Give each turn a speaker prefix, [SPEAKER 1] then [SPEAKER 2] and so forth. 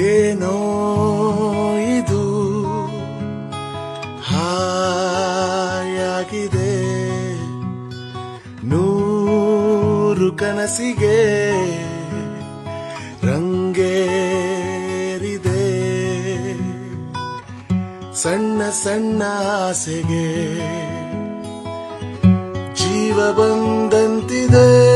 [SPEAKER 1] ಏನೋ ಇದು ಹಾಯಾಗಿದೆ, ನೂರು ಕನಸಿಗೆ ರಂಗೇರಿದೆ, ಸಣ್ಣ ಸಣ್ಣ ಆಸೆಗೆ ಜೀವ ಬಂದಂತಿದೆ.